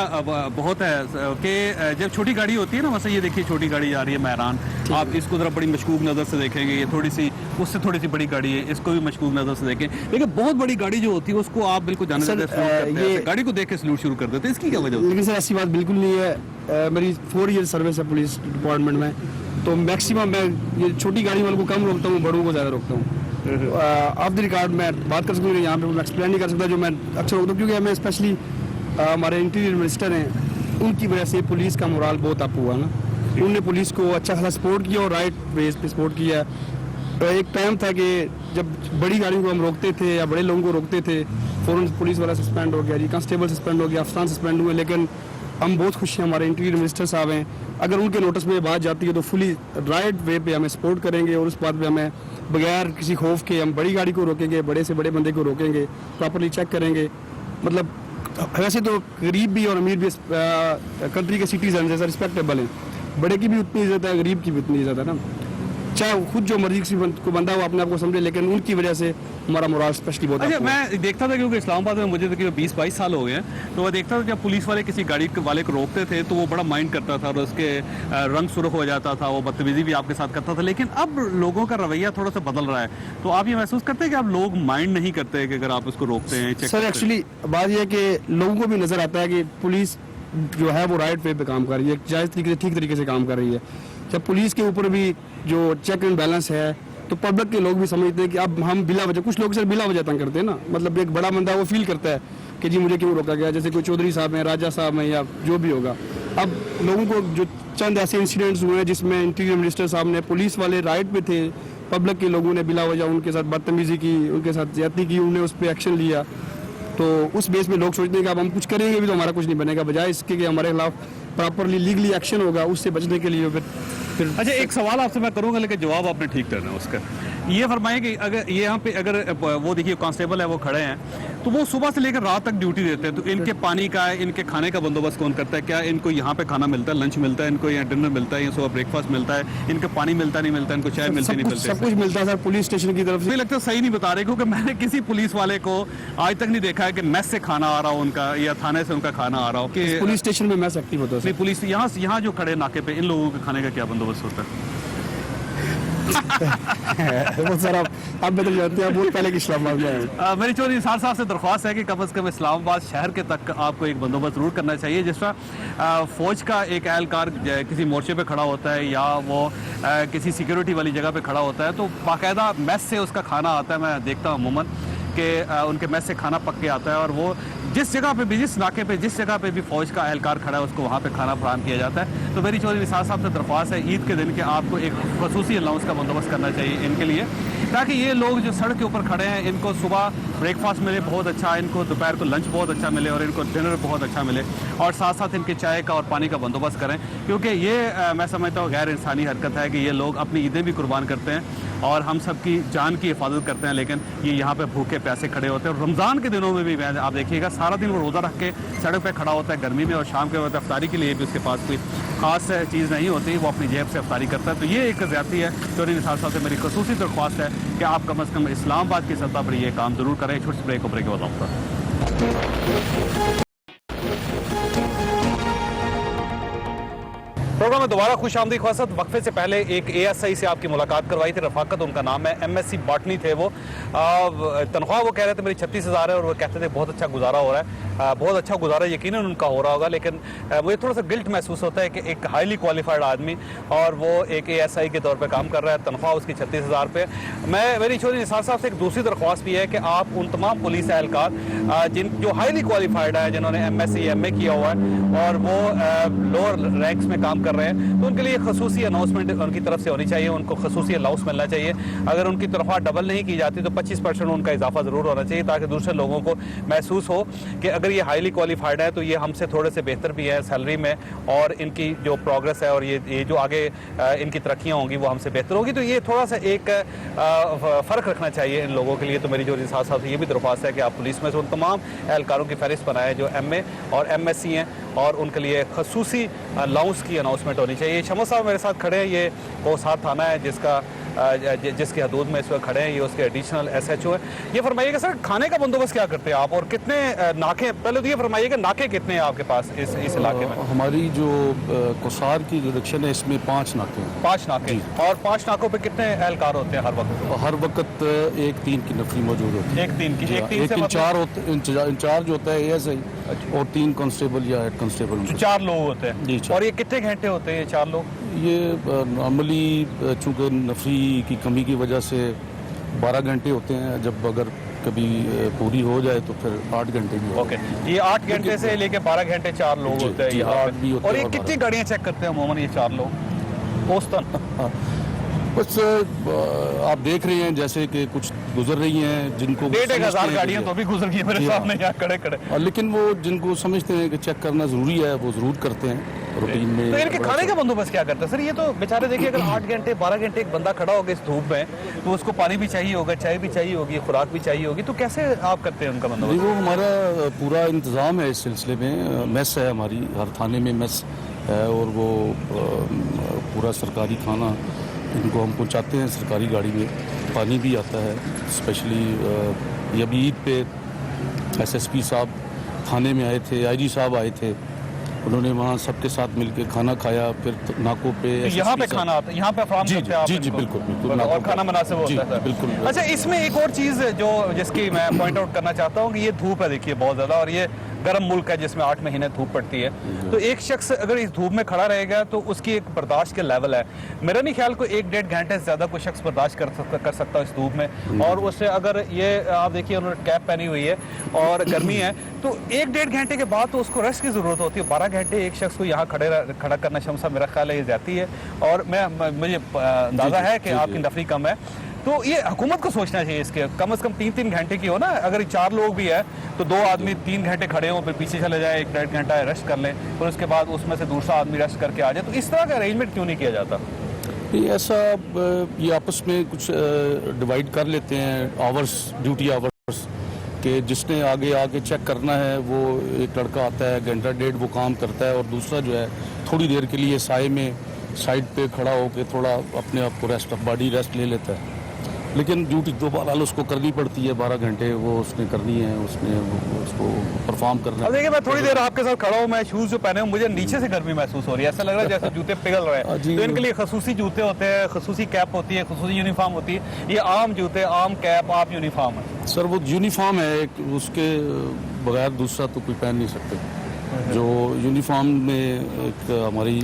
बहुत है कि जब छोटी गाड़ी होती है ना, वैसे ये देखिए छोटी गाड़ी जा रही है मेहरान, आप इसको जरा बड़ी मशकूक नज़र से देखेंगे, ये थोड़ी सी उससे थोड़ी सी बड़ी गाड़ी है, इसको भी मशकूक नज़र से देखें। लेकिन बहुत बड़ी गाड़ी जो होती है उसको आप बिल्कुल जाने देते हैं, गाड़ी को देख के सलूट शुरू कर देते हैं, इसकी क्या वजह होती है? लेकिन सर ऐसी बात बिल्कुल नहीं है। मेरी 4 ईयर सर्विस है पुलिस डिपार्टमेंट में, तो मैक्सिमम मैं ये छोटी गाड़ी वालों को कम रोकता हूँ, बड़ों को ज़्यादा रोकता हूँ। ऑफ द रिकॉर्ड मैं बात कर सकता हूँ, यहाँ पे मैं एक्सप्लेन नहीं कर सकता जो मैं अक्सर रोकता हूँ, क्योंकि हमें स्पेशली हमारे इंटीरियर मिनिस्टर हैं, उनकी वजह से पुलिस का मोराल बहुत अप हुआ ना। उन्होंने पुलिस को अच्छा खासा सपोर्ट किया और राइट बेस पे सपोर्ट किया। एक टाइम था कि जब बड़ी गाड़ियों को हम रोकते थे या बड़े लोगों को रोकते थे, फ़ौरन पुलिस वाला सस्पेंड हो गया जी, कांस्टेबल सस्पेंड हो गया, अफसरान सस्पेंड हुए। लेकिन हम बहुत खुश हैं, हमारे इंटीरियर मिनिस्टर साहब हैं, अगर उनके नोटिस में बात जाती है तो फुली राइट वे पे हमें सपोर्ट करेंगे और उस बात पे हमें बगैर किसी खौफ के हम बड़ी गाड़ी को रोकेंगे, बड़े से बड़े बंदे को रोकेंगे, प्रॉपरली चेक करेंगे। मतलब वैसे तो गरीब भी और अमीर भी कंट्री के सिटीजन जैसा रिस्पेक्टेबल हैं, बड़े की भी उतनी इज्जत है, गरीब की भी उतनी इज्जत है ना। चाहे खुद जो मर्जी किसी को बंदा वो अपने आप को समझे, लेकिन उनकी वजह से हमारा मोरल स्पेशली बहुत अच्छा, up हुआ। मैं देखता था क्योंकि इस्लामाबाद में मुझे तकरीबन 20-22 साल हो गए हैं, तो मैं देखता था जब पुलिस वाले किसी गाड़ी वाले को रोकते थे तो वो बड़ा माइंड करता था और उसके रंग सुर्ख हो जाता था, वो बदतमीजी भी आपके साथ करता था। लेकिन अब लोगों का रवैया थोड़ा सा बदल रहा है, तो आप ये महसूस करते हैं कि अब लोग माइंड नहीं करते कि अगर आप उसको रोकते हैं, चेक सर करते हैं? एक्चुअली बात यह है कि लोगों को भी नज़र आता है कि पुलिस जो है वो राइट वे पे काम कर रही है, जायज़ तरीके से, ठीक तरीके से काम कर रही है। जब पुलिस के ऊपर भी जो चेक एंड बैलेंस है तो पब्लिक के लोग भी समझते हैं कि अब हम बिला वजह, कुछ लोग सर बिला वजह तंग करते हैं ना, मतलब एक बड़ा बंदा वो फील करता है कि जी मुझे क्यों रोका गया, जैसे कोई चौधरी साहब हैं, राजा साहब हैं या जो भी होगा। अब लोगों को जो चंद ऐसे इंसिडेंट्स हुए हैं जिसमें इंटीरियर मिनिस्टर साहब ने, पुलिस वाले राइट पे थे, पब्लिक के लोगों ने बिला वजह उनके साथ बदतमीजी की, उनके साथ ज्यादती की, उन्होंने उस पर एक्शन लिया, तो उस बेस में लोग सोचते हैं कि अब हम कुछ करेंगे भी तो हमारा कुछ नहीं बनेगा, बजाय इसके कि हमारे खिलाफ प्रॉपरली लीगली एक्शन होगा, उससे बचने के लिए फिर अच्छा, एक सवाल आपसे मैं करूंगा लेकिन जवाब आपने ठीक करना है उसका। ये फरमाएं कि अगर ये यहाँ पे अगर वो देखिए कांस्टेबल है वो खड़े हैं, तो वो सुबह से लेकर रात तक ड्यूटी देते हैं, तो इनके पानी का, इनके खाने का बंदोबस्त कौन करता है? क्या इनको यहाँ पे खाना मिलता है, लंच मिलता है, इनको यहाँ डिनर मिलता है, या सुबह ब्रेकफास्ट मिलता है, इनको पानी मिलता नहीं मिलता, इनको चाय मिलती नहीं मिलती? सब कुछ मिलता है सर पुलिस स्टेशन की तरफ से। मुझे लगता है सही नहीं बता रहे, क्योंकि मैंने किसी पुलिस वाले को आज तक नहीं देखा है कि मेस से खाना आ रहा हो उनका या थाने से उनका खाना आ रहा हो। कि पुलिस स्टेशन में मैस एक्टिव होता है सर। पुलिस यहाँ जो खड़े नाके पे, इन लोगों के खाने का क्या बंदोबस्त होता है? वो सर आप बदल जाते हैं, आप बहुत पहले की इस्लामाबाद में हैं। मेरी चौधरी निसार साहब से दरख्वास्त है कि कम अज़ कम इस्लामाबाद शहर के तक आपको एक बंदोबस्त जरूर करना चाहिए। जिस तरह फ़ौज का एक एहलकार किसी मोर्चे पे खड़ा होता है या वो किसी सिक्योरिटी वाली जगह पे खड़ा होता है, तो बाकायदा मेस से उसका खाना आता है। मैं देखता हूँ अमूमन कि उनके मेस से खाना पक के आता है, और वो जिस जगह पे भी, जिस नाके पे, जिस जगह पे भी फौज का एहलकार खड़ा है उसको वहाँ पे खाना फराहम किया जाता है। तो मेरी चौधरी निसार साहब से दरख्वास्त है ईद के दिन के आपको एक खसूसी अलाउंस का बंदोबस्त करना चाहिए इनके लिए, ताकि ये लोग जो सड़क के ऊपर खड़े हैं इनको सुबह ब्रेकफास्ट मिले बहुत अच्छा, इनको दोपहर को लंच बहुत अच्छा मिले और इनको डिनर बहुत अच्छा मिले, और साथ साथ इनके चाय का और पानी का बंदोबस्त करें। क्योंकि ये मैं समझता हूँ गैर इंसानी हरकत है कि ये लोग अपनी ईदें भी कुर्बान करते हैं और हम सब की जान की हिफाजत करते हैं, लेकिन ये यहाँ पे भूखे प्यासे खड़े होते हैं। और रमज़ान के दिनों में भी आप देखिएगा सारा दिन वो रोज़ा रख के सड़क पे खड़ा होता है गर्मी में, और शाम के वक्त अफ्तारी के लिए भी उसके पास कोई ख़ास चीज़ नहीं होती, वो अपनी जेब से अफ्तारी करता है। तो ये एक ज़्यादती है। चौधरी निसार साहब से मेरी खसूसी दरख्वास्त है कि आप कम अज़ कम इस्लामाबाद की सतह पर ये काम ज़रूर करें। छोटे ब्रेक को ब्रेक के बताऊँगा। प्रोग्राम में दोबारा खुश आमदी ख्वासत। वक्फे से पहले एक ASI से आपकी मुलाकात करवाई थी, रफाकत उनका नाम है, MSc बॉटनी थे वो। तनख्वाह वो कह रहे थे मेरी 36,000 है, और वो कहते थे बहुत अच्छा गुजारा हो रहा है। बहुत अच्छा गुजारा यकीनन उनका हो रहा होगा, लेकिन मुझे थोड़ा सा गिल्ट महसूस होता है कि एक हाईली क्वालिफाइड आदमी और वो एक ASI के तौर पर काम कर रहा है, तनख्वाह उसकी 36,000 रुपये। मेरी चौधरी निसार साहब से एक दूसरी दरख्वास्त भी है कि आप उन तमाम पुलिस एहलकार जो हाईली क्वालिफाइड है, जिन्होंने MSc MA किया हुआ है और वो लोअर रैंक्स में काम कर रहे हैं, तो उनके लिए खसूसी अनाउंसमेंट उनकी तरफ से होनी चाहिए, उनको खसूसी अलाउंस मिलना चाहिए। अगर उनकी तनख्वाह डबल नहीं की जाती तो 25% उनका इजाफा ज़रूर होना चाहिए, ताकि दूसरे लोगों को महसूस हो कि अगर ये हाईली क्वालिफाइड है तो ये हमसे थोड़े से बेहतर भी है सैलरी में, और इनकी जो प्रोग्रेस है और ये जो आगे इनकी तरक्कियाँ होंगी वो हमसे बेहतर होगी। तो ये थोड़ा सा एक फ़र्क रखना चाहिए इन लोगों के लिए। तो मेरी जो साथ साथ ये भी दरख्वास्त है कि आप पुलिस में से उन तमाम एहलकारों की फहरिस्त बनाएं जो MA और MSc हैं, और उनके लिए खसूसी अलाउंस की अनाउंसमेंट होनी चाहिए। शमस साहब मेरे साथ खड़े हैं, ये कोसार थाना है जिसकी हदूद में इस वक्त खड़े हैं, ये उसके एडिशनल SHO है। ये फरमाइएगा सर, खाने का बंदोबस्त क्या करते हैं आप, और कितने नाके, पहले तो ये फरमाइएगा नाके कितने हैं आपके पास इस इलाके में? हमारी जो कोसार की डायरेक्शन है इसमें 5 नाके हैं। 5 नाके, और 5 नाकों पे कितने एहलकार होते हैं हर वक्त? हर वक्त 1-3 की नफरी मौजूद होती है। 1-3 की, 1-3 से इंचार्ज होता है ASI, और 3 कांस्टेबल या हेड कांस्टेबल, 4 लोग होते हैं। जी, और ये कितने घंटे होते हैं ये 4 लोग? ये नॉर्मली चूँकि नफरी की कमी की वजह से 12 घंटे होते हैं, जब अगर कभी पूरी हो जाए तो फिर 8 घंटे भी होते हैं। ये 8 घंटे से लेके 12 घंटे 4 लोग होते हैं यहाँ पे। भी होते और ये हैं। कितनी गाड़ियाँ चेक करते हैं अमूमन ये 4 लोग औसतन? बस आप देख रहे हैं जैसे कि कुछ गुजर रही हैं जिनको 1,500 गाड़ियाँ तो भी गुजर गई मेरे सामने यहाँ खड़े खड़े। लेकिन वो जिनको समझते हैं कि चेक करना ज़रूरी है वो ज़रूर करते हैं रूटीन में। तो इनके खाने का बंदोबस्त क्या करते हैं सर? ये तो बेचारे देखिए, अगर 8 घंटे 12 घंटे एक बंदा खड़ा होगा इस धूप में, तो उसको पानी भी चाहिए होगा, चाय भी चाहिए होगी, खुराक भी चाहिए होगी, तो कैसे आप करते हैं उनका बंदोबस्त? वो हमारा पूरा इंतज़ाम है इस सिलसिले में। मेस है हमारी, हर थाने में मेस है, और वो पूरा सरकारी खाना इनको हम पहुंचाते हैं सरकारी गाड़ी में, पानी भी आता है। स्पेशली ये अभी ईद पे एसएसपी साहब थाने में आए थे, आईजी साहब आए थे, उन्होंने वहाँ सबके साथ मिलके खाना खाया। फिर नाकों पे यहाँ पे खाना आता है, यहाँ पे फराहम करते हैं आप जी इनको? बिल्कुल बिल्कुल, और खाना मुनासिब जी, होता है? बिल्कुल। अच्छा, इसमें एक और चीज़ जो जिसकी मैं पॉइंट आउट करना चाहता हूँ कि ये धूप है, देखिए बहुत ज़्यादा, और ये गर्म मुल्क है जिसमें 8 महीने धूप पड़ती है। तो एक शख्स अगर इस धूप में खड़ा रहेगा तो उसकी एक बर्दाश्त के लेवल है, मेरा नहीं ख्याल कोई 1-1.5 घंटे से ज़्यादा कोई शख्स बर्दाश्त कर सकता है इस धूप में। और उससे अगर ये आप देखिए उन्होंने कैप पहनी हुई है और गर्मी है, तो 1-1.5 घंटे के बाद तो उसको रेस्ट की ज़रूरत होती है। 12 घंटे एक शख्स को यहाँ खड़ा करना शमसा मेरा ख्याल है ये जाती है, और मुझे अंदाज़ा है कि आपकी नफरी कम है। तो ये हुकूमत को सोचना चाहिए इसके, कम से कम 3-3 घंटे की हो ना, अगर 4 लोग भी है तो 2 आदमी 3 घंटे खड़े हों, फिर पीछे चले जाए, 1-1.5 घंटा रेस्ट कर लें, फिर उसके बाद उसमें से दूसरा आदमी रेस्ट करके आ जाए। तो इस तरह का अरेंजमेंट क्यों नहीं किया जाता? ये ऐसा ये आपस में कुछ डिवाइड कर लेते हैं आवर्स, ड्यूटी आवर्स कि जिसने आगे आके चेक करना है वो एक लड़का आता है, घंटा 1.5 वो काम करता है, और दूसरा जो है थोड़ी देर के लिए साए में साइड पे खड़ा होकर थोड़ा अपने आप को रेस्ट, बॉडी रेस्ट ले लेता है। लेकिन ड्यूटी दोबारा उसको करनी पड़ती है, 12 घंटे वो उसने करनी है, उसको परफॉर्म करना है। अब देखिए, मैं थोड़ी देर आपके साथ खड़ा हूँ, मैं शूज़ जो पहने हूँ मुझे नीचे से गर्मी महसूस हो रही है, ऐसा लग रहा है जैसे जूते पिघल रहे हैं। तो इनके लिए खसूसी जूते होते हैं, खसूसी कैप होती है, खसूसी यूनिफॉर्म होती है। ये आम जूते, आम कैप, आम यूनिफॉर्म है सर, वो यूनिफॉर्म है, उसके बगैर दूसरा तो कोई पहन नहीं सकते। जो यूनिफॉर्म में एक हमारी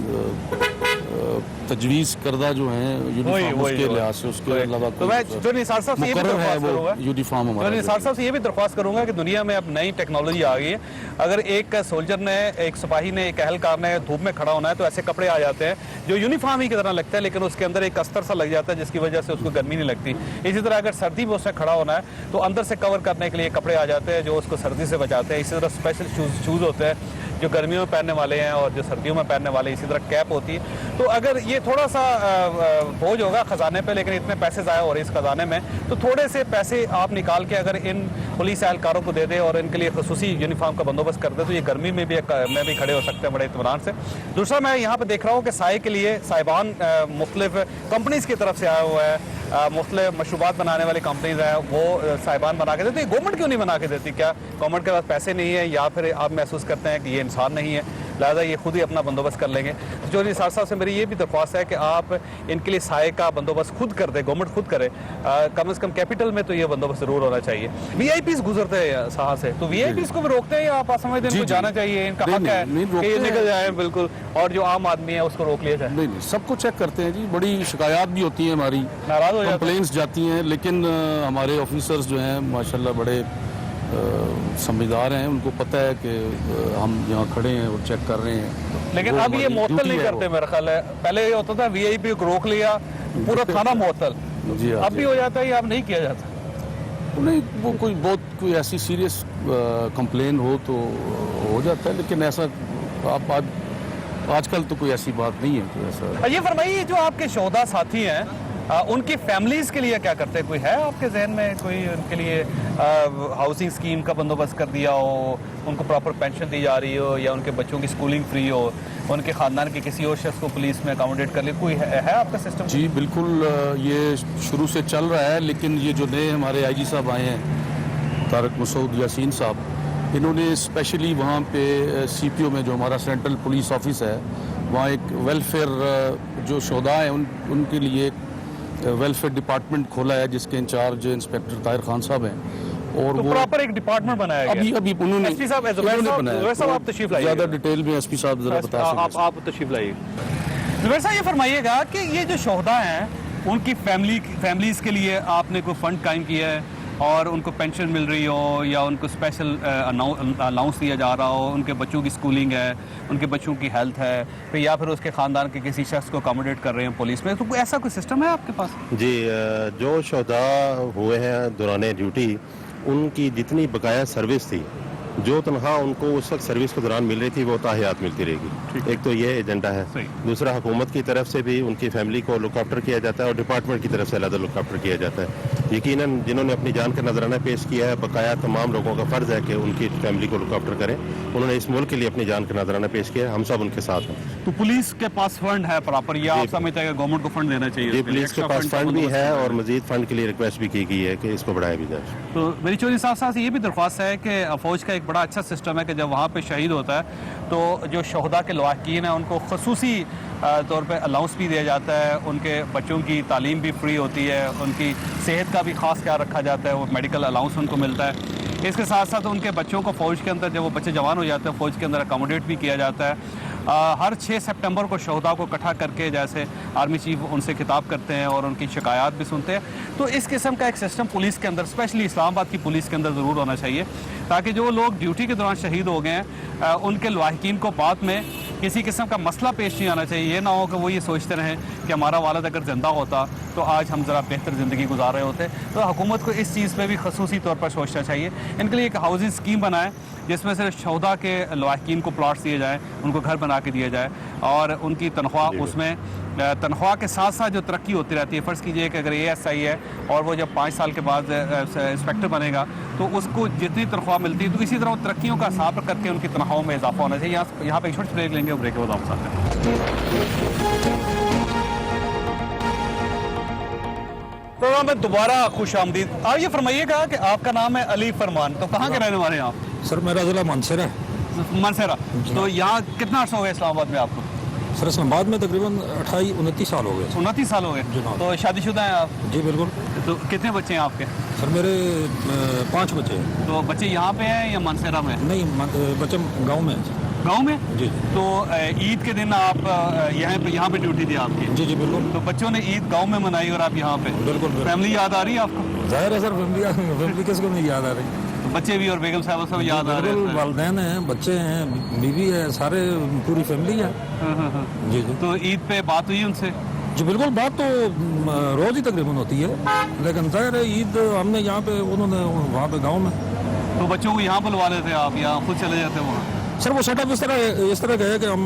तजवीज़ करदा जो है यूनिफॉर्म, उसके लिहाज से उसके अलावा तो मैं जो निसार साहब से ये भी दरख्वास्त करूंगा, यूनिफॉर्म हमारा, जो निसार साहब से ये भी दरख्वास्त करूंगा कि दुनिया में अब नई टेक्नोलॉजी आ गई है। अगर एक सोल्जर ने, एक सिपाही ने, एक अहलकार ने धूप में खड़ा होना है तो ऐसे कपड़े आ जाते हैं जो यूनिफॉर्म ही की तरह लगता है, लेकिन उसके अंदर एक अस्तर सा लग जाता है जिसकी वजह से उसको गर्मी नहीं लगती। इसी तरह अगर सर्दी में उससे खड़ा होना है तो अंदर से कवर करने के लिए कपड़े आ जाते हैं जो उसको सर्दी से बचाते हैं। इसी तरह स्पेशल शूज़ होते हैं जो गर्मियों में पहनने वाले हैं और जो सर्दियों में पहनने वाले, इसी तरह कैप होती है। तो अगर ये थोड़ा सा बोझ होगा खजाने पे, लेकिन इतने पैसे ज़ाया हो रहे हैं इस खजाने में, तो थोड़े से पैसे आप निकाल के अगर इन पुलिस एहलकारों को दे दे और इनके लिए खसूसी यूनिफॉर्म का बंदोबस्त कर दे तो ये गर्मी में भी खड़े हो सकते हैं बड़े इत्मीनान से। दूसरा, मैं यहाँ पर देख रहा हूँ कि साए के लिए साहिबान मुख्तलिफ कंपनीज़ की तरफ से आया हुआ है, मुख्तलिफ मशरूबात बनाने वाली कंपनीज हैं, वो साहिबान बना के देती। गवर्नमेंट क्यों नहीं बना के देती? क्या गवर्नमेंट के पास पैसे नहीं है, या फिर आप महसूस करते हैं कि ये इंसान नहीं है, लिहाजा ये खुद ही अपना बंदोबस्त कर लेंगे? जो निसार साहब से मेरी ये भी दरख्वास्त है कि आप इनके लिए साए का बंदोबस्त खुद कर दे, गवर्नमेंट खुद करे। कम से कम कैपिटल में तो ये बंदोबस्त जरूर होना चाहिए। VIPs गुजरते हैं सहा से, तो VIPs को भी रोकते हैं या आप समझते हैं इनको जाना चाहिए, इनका हक है कि ये निकल जाए बिल्कुल, और जो आम आदमी है उसको रोक लिया जाए? नहीं, सबको चेक करते हैं जी। बड़ी शिकायत भी होती है हमारी, नाराज हो जाते हैं, कंप्लेंट्स जाती हैं, लेकिन हमारे ऑफिसर्स जो हैं माशाल्लाह बड़े समझदार हैं, उनको पता है कि हम यहाँ खड़े हैं और चेक कर रहे हैं। लेकिन अब ये मुअत्तल नहीं करते मेरा ख्याल है। पहले ये होता था VIP को रोक लिया, पूरा थाना मुअत्तल, अब भी हो जाता है, अब नहीं किया जाता? नहीं, वो कोई ऐसी सीरियस कंप्लेन हो तो हो जाता है, लेकिन ऐसा आप आजकल तो कोई ऐसी बात नहीं है कोई ऐसा। ये फरमाइए, जो आपके शोहदा साथी हैं उनकी फैमिलीज़ के लिए क्या करते हैं? कोई है आपके जहन में कोई उनके लिए हाउसिंग स्कीम का बंदोबस्त कर दिया हो, उनको प्रॉपर पेंशन दी जा रही हो, या उनके बच्चों की स्कूलिंग फ्री हो, उनके ख़ानदान के किसी और शख्स को पुलिस में अकोमोडेट कर ले? कोई है आपका सिस्टम? जी बिल्कुल, ये शुरू से चल रहा है, लेकिन ये जो नए हमारे IG साहब आए हैं, तारक मसूद यासीन साहब, इन्होंने स्पेशली वहाँ पे CPO में जो हमारा सेंट्रल पुलिस ऑफिस है, वहाँ एक वेलफेयर जो शोधा हैं उनके लिए वेलफेयर डिपार्टमेंट खोला है, जिसके इंचार्ज इंस्पेक्टर ताहिर खान साहब हैं। और तो वो प्रॉपर एक डिपार्टमेंट बनाया गया? अभी उन्होंने SP साहब, ज़ुबैर साहब आप तशरीफ लाइए, ज़्यादा डिटेल में SP साहब जरा बता सकते हैं। आप तशरीफ लाइए। ज़ुबैर साहब, ये फरमाइएगा कि ये जो शोहदा हैं उनकी फैमिलीज़ के लिए आपने कोई फंड कायम किया है और उनको पेंशन मिल रही हो, या उनको स्पेशल अलाउंस दिया जा रहा हो, उनके बच्चों की स्कूलिंग है, उनके बच्चों की हेल्थ है, फिर या फिर उसके ख़ानदान के किसी शख्स को अकोमोडेट कर रहे हैं पुलिस में, तो कोई ऐसा कोई सिस्टम है आपके पास? जी, जो शोधा हुए हैं दौरान ड्यूटी, उनकी जितनी बकाया सर्विस थी, जो तनख्वाह उनको उस वक्त सर्विस के दौरान मिल रही थी, वो ताहियात मिलती रहेगी। एक तो ये एजेंडा है। दूसरा, हुकूमत की तरफ से भी उनकी फैमिली को लुक आफ्टर किया जाता है और डिपार्टमेंट की तरफ से अलग लुक आफ्टर किया जाता है। यकीनन जिन्होंने अपनी जान का नजराना पेश किया है, बकाया तमाम लोगों का फ़र्ज़ है कि उनकी फैमिली को लुक आफ्टर करें। उन्होंने इस मुल्क के लिए अपनी जान का नजराना पेश किया है, हम सब उनके साथ हैं। तो पुलिस के पास फंड है प्रॉपर, या आप समझते हैं कि गवर्नमेंट को फंड देना चाहिए? जी, इसके लिए पुलिस के extra पास का फंड भी बंदोबस्त है करना और मजीद फंड के लिए रिक्वेस्ट भी की गई है कि इसको बढ़ाया भी जाए। तो मेरी चोरी साथ साथ ये भी दरख्वास्त है कि फ़ौज का एक बड़ा अच्छा सिस्टम है कि जब वहाँ पे शहीद होता है तो जो शहदा के लवाकिन हैं उनको खसूसी तौर पे अलाउंस भी दिया जाता है, उनके बच्चों की तालीम भी फ्री होती है, उनकी सेहत का भी ख़ास ख्याल रखा जाता है, वो मेडिकल अलाउंस उनको मिलता है। इसके साथ साथ उनके बच्चों को फ़ौज के अंदर, जब वो बच्चे जवान हो जाते हैं, फ़ौज के अंदर अकोमोडेट भी किया जाता है। हर 6 सितंबर को शहदा को इकट्ठा करके जैसे आर्मी चीफ उनसे खिताब करते हैं और उनकी शिकायत भी सुनते हैं। तो इस किस्म का एक सिस्टम पुलिस के अंदर, स्पेशली इस्लामाबाद की पुलिस के अंदर ज़रूर होना चाहिए, ताकि जो लोग ड्यूटी के दौरान शहीद हो गए हैं उनके लवाहिकीन को बाद में किसी किस्म का मसला पेश नहीं आना चाहिए। ये ना हो कि वो ये सोचते रहें कि हमारा वालिद अगर ज़िंदा होता तो आज हम ज़रा बेहतर ज़िंदगी गुजार रहे होते। तो हुकूमत को इस चीज़ पे भी खसूसी तौर पर सोचना चाहिए। इनके लिए एक हाउसिंग स्कीम बनाए जिसमें से शहदा के लवाहिकीन को प्लॉट्स दिए जाएँ, उनको घर बना के दिया जाए और उनकी तनख्वाह, उसमें तनख्वाह के साथ साथ जो तरक्की होती रहती है। फ़र्ज़ कीजिए कि अगर ASI है और वो जब 5 साल के बाद इंस्पेक्टर बनेगा तो उसको जितनी तनख्वाह मिलती है, तो इसी तरह वो तरक्कियों का हिसाब करके उनकी तनख्वाहों में इजाफा होना चाहिए। यहाँ पे एक छोटी ब्रेक लेंगे, ब्रेक के बाद आप साथ प्रोग्राम में दोबारा खुश आमदीद। आप ये फरमाइएगा कि आपका नाम है अली फरमान, तो कहाँ के रहने वाले हैं आप? सर मेरा ज़िला मानसर है। मानसेरा। तो यहाँ कितना अर्सा हो गया इस्लामाबाद में आपको? सर इस्लामाबाद में तकरीबन 28-29 साल हो गए। 29 साल हो गए। तो शादीशुदा हैं आप? जी बिल्कुल। तो कितने बच्चे हैं आपके? सर मेरे 5 बच्चे हैं। तो बच्चे यहाँ पे हैं या मानसेरा में? नहीं, बच्चे गांव में हैं। गांव में? जी। तो ईद के दिन आप यहाँ पे ड्यूटी थी आपकी? जी जी बिल्कुल। तो बच्चों ने ईद गांव में मनाई और आप यहाँ पे? बिल्कुल। फैमिली याद आ रही है आपको? जाहिर है सर, फैमिली किसको नहीं याद आ रही। तो बच्चे भी और बेगम साहब सब याद आ रहे हैं? वालिदैन हैं, बच्चे हैं, बीवी है, सारे पूरी फैमिली है। जी जी। तो ईद पे बात हुई उनसे? जी बिल्कुल, बात तो रोज़ ही तकरीबन होती है, लेकिन जाहिर है ईद हमने यहाँ पे, उन्होंने वहाँ पे गाँव में। तो बच्चों को यहाँ बुलवा लेते आप या खुद चले जाते वहाँ? सर वो सेटअप इस तरह का है कि हम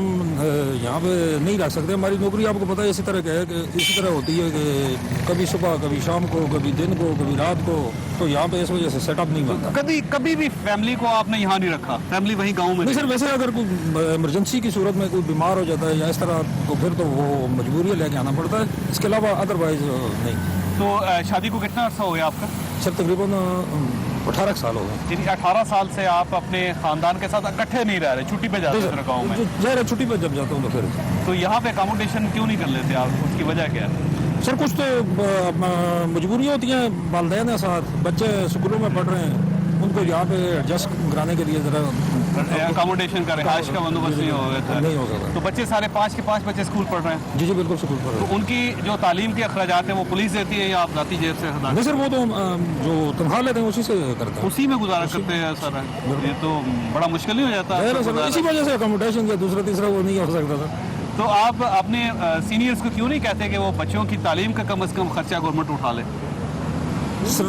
यहाँ पे नहीं रख सकते। हमारी नौकरी आपको पता है इसी तरह का है कि इसी तरह होती है कि कभी सुबह, कभी शाम को, कभी दिन को, कभी रात को। तो यहाँ पे इस वजह से सेटअप नहीं बनता। कभी भी फैमिली को आपने यहाँ नहीं रखा? फैमिली वहीं गाँव में? नहीं सर, वैसे अगर कोई इमरजेंसी की सूरत में कोई बीमार हो जाता है या इस तरह, तो फिर तो वो मजबूरी लेके आना पड़ता है, इसके अलावा अदरवाइज नहीं। तो शादी को कितना अर्सा हो गया आपका? सर तकरीबन 18 साल हो गए। 18 साल से आप अपने खानदान के साथ इकट्ठे नहीं रह रहे, छुट्टी पे जाते हैं गाँव में? ज़ाहिर है छुट्टी पे जब जाता हूँ तो फिर। तो यहाँ पे अकोमोडेशन क्यों नहीं कर लेते आप, उसकी वजह क्या है? सर कुछ तो मजबूरियाँ होती हैं, वालिदैन है साथ, बच्चे स्कूलों में पढ़ रहे हैं, उनको यहाँ पे एडजस्ट कराने के लिए ज़रा अकोमोडेशन का, रिहाइश का बंदोबस्त नहीं हो सकता। तो बच्चे सारे 5 के 5 बच्चे स्कूल पढ़ रहे हैं? जी जी बिल्कुल स्कूल पढ़ रहे हैं। तो उनकी जो तालीम के अखराजात हैं वो पुलिस देती है या आप जाती जेब से? नहीं सर, वो तो जो तनख्वाह लेते हैं उसी से करते हैं, उसी में गुजारा करते हैं सर। ये तो बड़ा मुश्किल नहीं हो जाता है सर? इसी वजह से अकोमोडेशन या दूसरा तीसरा वो नहीं हो सकता था। तो आप अपने सीनियर्स को क्यों नहीं कहते कि वो बच्चों की तालीम का कम से कम खर्चा गवर्नमेंट उठा ले? सर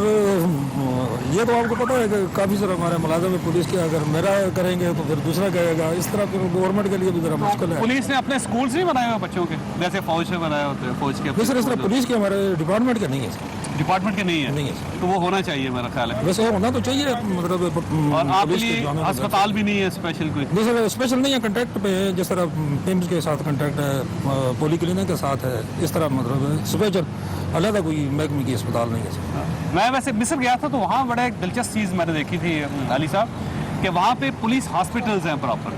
ये तो आपको पता है कि काफ़ी सारे हमारे मुलाजिम पुलिस के, अगर मेरा करेंगे तो फिर दूसरा कहेगा, इस तरह फिर गवर्नमेंट के लिए भी ज़रा मुश्किल है। पुलिस ने अपने स्कूल्स नहीं बनाए हुए बच्चों के, जैसे फौज में बनाए होते हैं? फौज के नहीं सर, इस तरह पुलिस के हमारे डिपार्टमेंट के नहीं है सर। डिपार्टमेंट के नहीं है? नहीं है। तो वो होना चाहिए मेरा ख्याल है। वैसे होना तो चाहिए, मतलब। और आपके लिए अस्पताल भी नहीं है स्पेशल कोई? नहीं सर, स्पेशल नहीं है, कॉन्ट्रैक्ट पे है, जिस तरह पिम्स के साथ कॉन्ट्रैक्ट है, पॉली क्लिनिक के साथ है, इस तरह मतलब स्पेशल अलग कोई महकमे की अस्पताल नहीं है सर। मैं वैसे मिस्र गया था तो वहाँ बड़ा एक दिलचस्प चीज़ मैंने देखी थी अली साहब, कि वहाँ पे पुलिस हॉस्पिटल्स हैं प्रॉपर,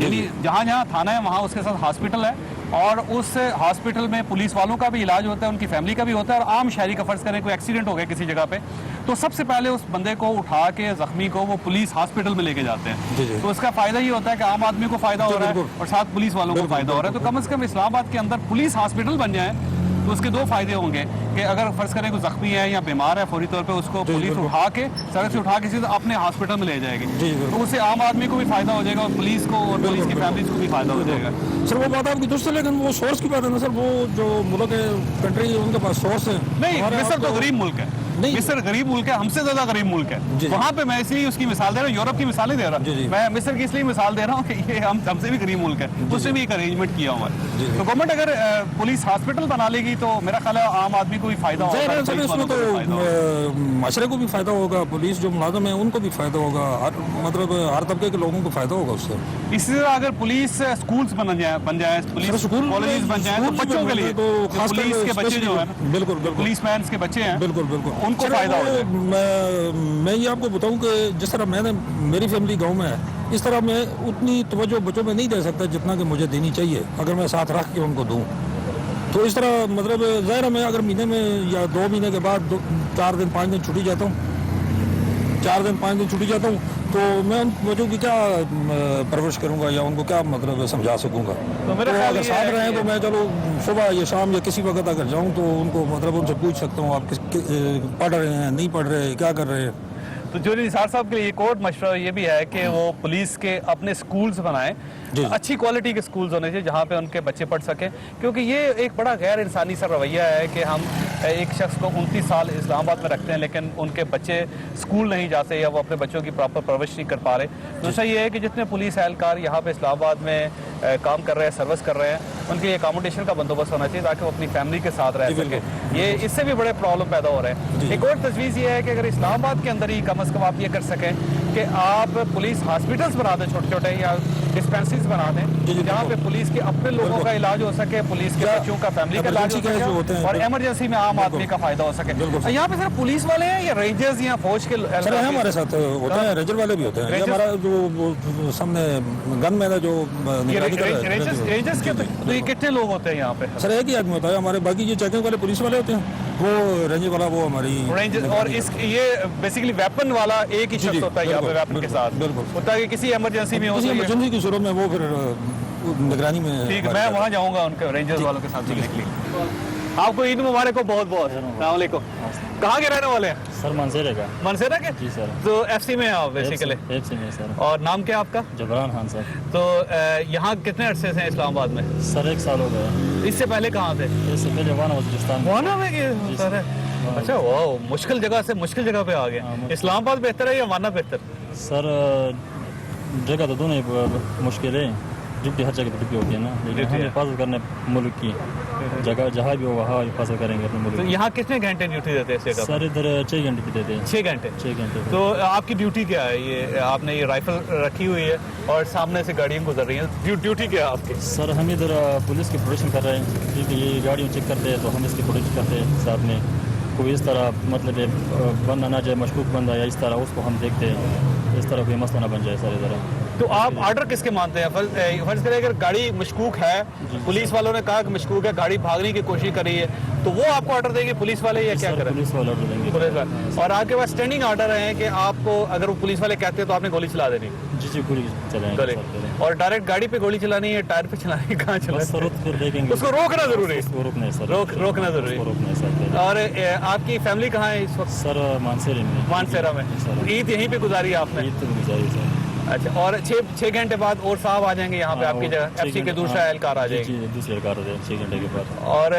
यानी जहाँ जहाँ थाना है वहाँ उसके साथ हॉस्पिटल है, और उस हॉस्पिटल में पुलिस वालों का भी इलाज होता है, उनकी फैमिली का भी होता है। और आम शहरी का फ़र्ज़ करें कोई एक्सीडेंट हो गया किसी जगह पे, तो सबसे पहले उस बंदे को उठा के, ज़ख्मी को, वो पुलिस हॉस्पिटल में लेके जाते हैं। तो उसका फ़ायदा ये होता है कि आम आदमी को फ़ायदा हो रहा है और साथ पुलिस वालों को फ़ायदा हो रहा है। तो कम से कम इस्लामाबाद के अंदर पुलिस हॉस्पिटल बन जाए तो उसके 2 फ़ायदे होंगे कि अगर फ़र्ज़ करें कोई ज़ख्मी है या बीमार है, फौरी तौर पे उसको पुलिस उठा के, सड़क से उठा के सीधे अपने हॉस्पिटल में ले जाएगी, तो उससे आम आदमी को भी फ़ायदा हो जाएगा और पुलिस को और पुलिस की फैमिलीज को भी फ़ायदा हो जाएगा। सर वो बात आपकी दुरुस्त है, लेकिन वो सोर्स की बात है ना सर, वो जो मुल्क है, कंट्री, उनके पास सोर्स है। नहीं, मिस्र तो गरीब मुल्क है, नहीं। मिस्र गरीब मुल्क है, हमसे ज्यादा गरीब मुल्क है। जी। वहाँ पे मैं इसलिए उसकी मिसाल दे रहा हूँ, यूरोप की मिसाल नहीं दे जी, जी। रहा, मैं मिस्र की इसलिए मिसाल दे रहा हूँ कि ये हमसे भी गरीब मुल्क है, उससे भी एक अरेंजमेंट किया हुआ है। तो गवर्नमेंट अगर पुलिस हॉस्पिटल बना लेगी तो मेरा ख्याल है आम आदमी को भी फायदा होगा, ज़ाहिर है सर, पुलिस इसमें वालों को भी फायदा होगा। तो माशरे को भी फ़ायदा होगा, पुलिस जो मुलाजिम है उनको भी फ़ायदा होगा, मतलब हर तबके के लोगों को फ़ायदा होगा उससे। इसी तरह अगर पुलिस स्कूल्स बन जाए पुलिस स्कूल कॉलेजेस बन जाए तो बच्चों के लिए, तो खास पुलिस के बच्चे जो है ना, बिल्कुल बिल्कुल पुलिस मैन के बच्चे हैं, बिल्कुल बिल्कुल उनको चलो, फायदा हो जाए। मैं ये आपको बताऊं कि जिस तरह मेरी फैमिली गांव में है, इस तरह मैं उतनी तवज्जो बच्चों में नहीं दे सकता जितना कि मुझे देनी चाहिए अगर मैं साथ रख के उनको दूं। तो इस तरह मतलब ज़ाहिर है मैं अगर महीने में या 2 महीने के बाद 4 दिन 5 दिन छुट्टी जाता हूँ, 4 दिन 5 दिन छुट्टी जाता हूँ, तो मैं उन बच्चों की क्या परवरिश करूँगा या उनको क्या मतलब समझा सकूँगा। तो मेरा तो ख्याल अगर ये साथ है रहें कि- तो मैं चलो सुबह या शाम या किसी वक्त अगर जाऊँ तो उनको मतलब उनसे पूछ सकता हूँ आप पढ़ रहे हैं, नहीं पढ़ रहे, क्या कर रहे हैं। तो जो निसार साहब के लिए एक और मशवरा ये भी है कि वो पुलिस के अपने स्कूल्स बनाएं, जी। अच्छी क्वालिटी के स्कूल्स होने चाहिए जहाँ पे उनके बच्चे पढ़ सकें, क्योंकि ये एक बड़ा गैर इंसानी सा रवैया है कि हम एक शख्स को 29 साल इस्लामाबाद में रखते हैं लेकिन उनके बच्चे स्कूल नहीं जाते या वो अपने बच्चों की प्रॉपर परवरिश नहीं कर पा रहे। दूसरा ये है कि जितने पुलिस एहलकार यहाँ पे इस्लामाबाद में काम कर रहे हैं, सर्विस कर रहे हैं, उनके अकोमोडेशन का बंदोबस्त होना चाहिए ताकि वो अपनी फैमिली के साथ रह सके। ये इससे भी बड़े प्रॉब्लम पैदा हो रहे हैं। एक और तजवीज़ ये है कि अगर इस्लामाबाद के अंदर ही कम अज़ कम आप ये कर सकें कि आप पुलिस हॉस्पिटल्स बना दें, छोटे छोटे या डिस्पेंसरीज बना दें जहाँ पे पुलिस के अपने लोगों का इलाज हो सके, पुलिस के बच्चों का, फैमिली का इलाज हो emergency cases जो होते सके हैं, और इमरजेंसी में आम आदमी का फायदा हो सके। यहाँ पे सिर्फ पुलिस वाले हैं या रेंजर्स या फौज के सर है हमारे साथ होते हैं, रेंजर वाले भी होते हैं। ये रेंजर्स- हमारा जो सामने गन मैन है जो निगरानी कर रहा है, रेंजर्स के तो ये कितने लोग होते हैं यहाँ पे? सर एक ही आदमी होता है हमारे, बाकी जो चेकिंग वाले पुलिस वाले होते हैं वो रेंजर वाला वो हमारी रेंजर्स और इस ये बेसिकली वेपन वाला एक ही जी, शख्स जी, होता है यहाँ पे बिल्कुल, वेपन के साथ, बिल्कुल। होता है कि किसी इमरजेंसी में हो किसी तो ये- इमरजेंसी की सूरत में वो फिर निगरानी में ठीक है, हमारे मैं साथ। वहाँ जाऊँगा उनके रेंजर्स वालों के साथ मिलने के लिए। आपको ईद मुबारक हो बहुत बहुत। अस्सलाम वालेकुम। कहाँ के रहने वाले हैं? सर मनसेरे का। मनसेरा के? जी सर। तो एफसी में हैं आप बेसिकली? एफसी में सर। और नाम क्या है आपका? जबरान खान सर। तो यहाँ कितने अरसे से हैं इस्लामाबाद में? सर 1 साल हो गया। इससे पहले कहाँ थे? इससे पहले वाना वजीरिस्तान में। वाना में के सर है? अच्छा वाह, मुश्किल जगह से मुश्किल जगह पे आ गए। इस्लामाबाद बेहतर है या वाना बेहतर? सर जगह तो दोनों ही मुश्किल है, ड्यूटी हर जगह ड्यूटी होती है ना, लेकिन ड्यूटी हम है। हिफाजत करने मुल्क की जगह जहाँ भी हो वहाँ हिफाजत करेंगे अपने तो मुल्क की। यहाँ कितने घंटे ड्यूटी देते हैं इस जगह? सर इधर 6 घंटे की देते हैं। 6 घंटे। 6 घंटे तो आपकी ड्यूटी क्या है? ये आपने ये राइफल रखी हुई है और सामने से गाड़ियाँ गुजर रही हैं, ड्यूटी क्या है आपकी? सर हम इधर पुलिस की प्रोटेक्शन कर रहे हैं, क्योंकि ये गाड़ियों चेक करते हैं तो हम इसकी प्रोटेक्शन करते हैं साथ में। कोई इस तरह मतलब बंदा ना जाए, मशकूक बंदा या इस तरह उसको हम देखते हैं, इस तरह कोई मसला ना बन जाए सर इधर। तो आप ऑर्डर किसके मानते हैं? फर्ज करें अगर गाड़ी मशकूक है, पुलिस वालों ने कहा कि मशकूक है, गाड़ी भागने की कोशिश कर रही है, तो वो आपको ऑर्डर देंगे पुलिस वाले या क्या सर करें? पुलिस वाले ऑर्डर देंगे। पुलिस वाले। और आपके पास स्टैंडिंग ऑर्डर है कि आपको अगर वो पुलिस वाले कहते हैं तो आपने गोली चला देनी? जी जी गोली चलाएंगे गोली। सर पहले। और डायरेक्ट गाड़ी पे गोली चलानी है, टायर पे चलानी है, कहाँ बस चलानी सर है? फिर देखेंगे। उसको रोकना जरूरी है। उसको रोकना है सर। रोकना जरूरी है। उसको रोकना है सर पहले। और आपकी फैमिली कहाँ है इस वक्त? सर मानसेरे में। मानसेरा में। सर ईद यहीं पे गुजारी है आपने? ईद तो गुजारी सर। अच्छा, और 6 घंटे बाद और साहब आ जाएंगे यहाँ पे आपकी जगह, एफसी के दूसरा एहलकार आ जाएंगे? जी दूसरे एहलकार आ जाएंगे 6 घंटे के बाद। और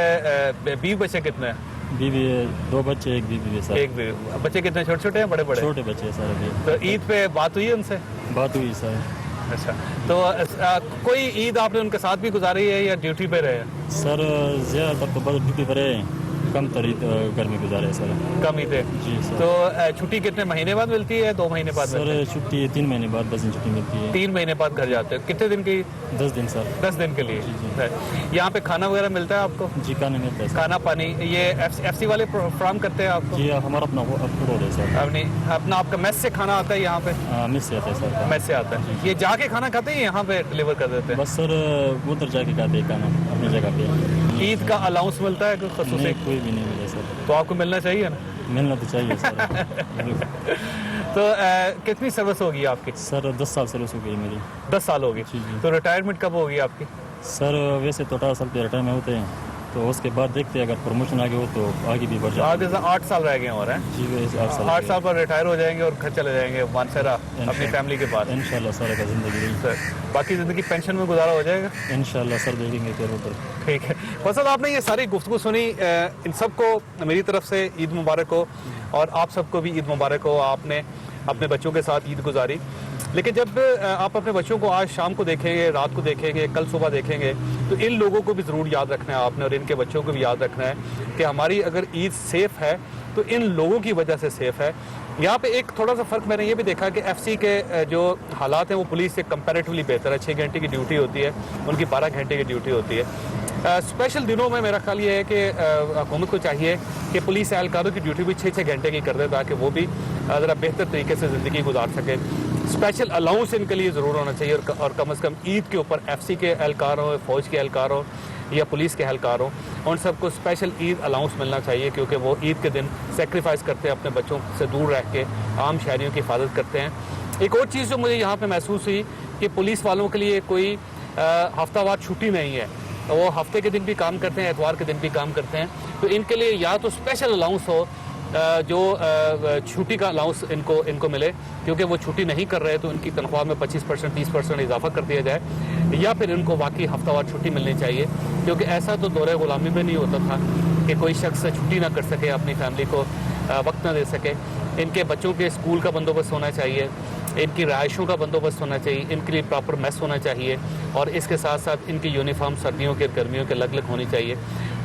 बीवी बच्चे कितने हैं? बीवी 2 बच्चे 1 बीवी है सर। एक बीवी। बच्चे कितने छोटे छोटे हैं बड़े बड़े? छोटे बच्चे हैं सर अभी। तो ईद पे बात हुई है उनसे? बात हुई सर। अच्छा, तो कोई ईद आपने उनके साथ भी गुजारी है या ड्यूटी पे रहे? सर ज़्यादातर तो बस ड्यूटी पर है, कम तरी घर में गुजारे हैं सर। कम ही थे। जी सर। तो छुट्टी कितने महीने बाद मिलती है? 2 महीने बाद मिलती है? सर छुट्टी 3 महीने बाद 10 दिन छुट्टी मिलती है। 3 महीने बाद घर जाते हो? कितने दिन की? 10 दिन सर। 10 दिन के लिए। जी, यहाँ पे खाना वगैरह मिलता है आपको? जी खाना मिलता है सर। खाना पानी ये एफसी वाले फ्राहम करते हैं आपको? जी हमारा अपना रोड है सर। अपना आपका मेस से खाना आता है यहाँ पे? मिस से आता है सर। मेस से आता है। ये जाके खाना खाते हैं यहाँ पे डिलीवर कर देते हैं? बस सर उधर जाके खाते हैं खाना अपनी जगह पे। ईद का अलाउंस मिलता है कुछ खसूसी? नहीं कोई भी नहीं मिला सर। तो आपको मिलना चाहिए ना? मिलना तो चाहिए सर। तो कितनी सर्विस होगी आपकी? सर 10 साल सर्विस हो गई मेरी। 10 साल होगी। जी, जी। तो रिटायरमेंट कब होगी आपकी? सर वैसे तो 18 साल पे रिटायर में होते हैं, तो उसके बाद देखते हैं, अगर प्रमोशन आगे हो तो आगे भी बढ़ जाए। आगे से 8 साल रह गए और हैं जी 8 साल पर रिटायर हो जाएंगे और घर चले जाएंगे मानसरा अपनी फैमिली के पास। इंशाल्लाह सारा का ज़िंदगी सर, बाकी ज़िंदगी पेंशन में गुजारा हो जाएगा। इंशाल्लाह सर देखेंगे फिर उधर। ठीक है फैसल, आपने ये सारी गुफ्तगू सुनी, इन सबको मेरी तरफ से ईद मुबारक हो और आप सबको भी ईद मुबारक हो। आपने अपने बच्चों के साथ ईद गुजारी, लेकिन जब आप अपने बच्चों को आज शाम को देखेंगे, रात को देखेंगे, कल सुबह देखेंगे, तो इन लोगों को भी ज़रूर याद रखना है आपने और इनके बच्चों को भी याद रखना है कि हमारी अगर ईद सेफ़ है तो इन लोगों की वजह से सेफ़ है। यहाँ पे एक थोड़ा सा फ़र्क मैंने ये भी देखा कि एफसी के जो हालात हैं वो पुलिस से कंपैरेटिवली बेहतर है। 6 घंटे की ड्यूटी होती है, उनकी 12 घंटे की ड्यूटी होती है। स्पेशल दिनों में मेरा ख्याल ये है कि हुकूमत को चाहिए कि पुलिस एहलकारों की ड्यूटी भी 6-6 घंटे की कर दे ताकि वो भी ज़रा बेहतर तरीके से ज़िंदगी गुजार सके। स्पेशल अलाउंस इनके लिए ज़रूर होना चाहिए और कम से कम ईद के ऊपर एफसी के एहलकार हों, फ़ौज के एहलकार हों या पुलिस के एहलकार हों, उन सबको स्पेशल ईद अलाउंस मिलना चाहिए, क्योंकि वो ईद के दिन सेक्रीफाइस करते हैं, अपने बच्चों से दूर रह के आम शहरियों की हिफाजत करते हैं। एक और चीज़ जो मुझे यहाँ पे महसूस हुई कि पुलिस वालों के लिए कोई हफ्तावार छुट्टी नहीं है, वो हफ्ते के दिन भी काम करते हैं, एतवार के दिन भी काम करते हैं। तो इनके लिए या तो स्पेशल अलाउंस हो जो छुट्टी का अलाउंस इनको मिले, क्योंकि वो छुट्टी नहीं कर रहे तो उनकी तनख्वाह में 25% 30% इजाफा कर दिया जाए, या फिर इनको वाकई हफ्तावार छुट्टी मिलनी चाहिए, क्योंकि ऐसा तो दौरे गुलामी में नहीं होता था कि कोई शख्स छुट्टी ना कर सके, अपनी फैमिली को वक्त ना दे सके। इनके बच्चों के स्कूल का बंदोबस्त होना चाहिए, इनकी रिहाइशों का बंदोबस्त होना चाहिए, इनके लिए प्रॉपर मेस होना चाहिए, और इसके साथ साथ इनकी यूनिफॉर्म सर्दियों के गर्मियों के अलग अलग होनी चाहिए,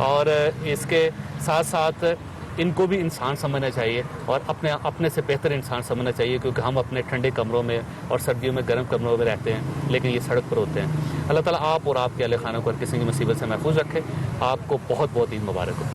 और इसके साथ साथ इनको भी इंसान समझना चाहिए और अपने से बेहतर इंसान समझना चाहिए, क्योंकि हम अपने ठंडे कमरों में और सर्दियों में गर्म कमरों में रहते हैं, लेकिन ये सड़क पर होते हैं। अल्लाह ताला आप और आपके अहले खाना को हर किसी की मुसीबत से महफूज रखे। आपको बहुत बहुत ईद मुबारक हो।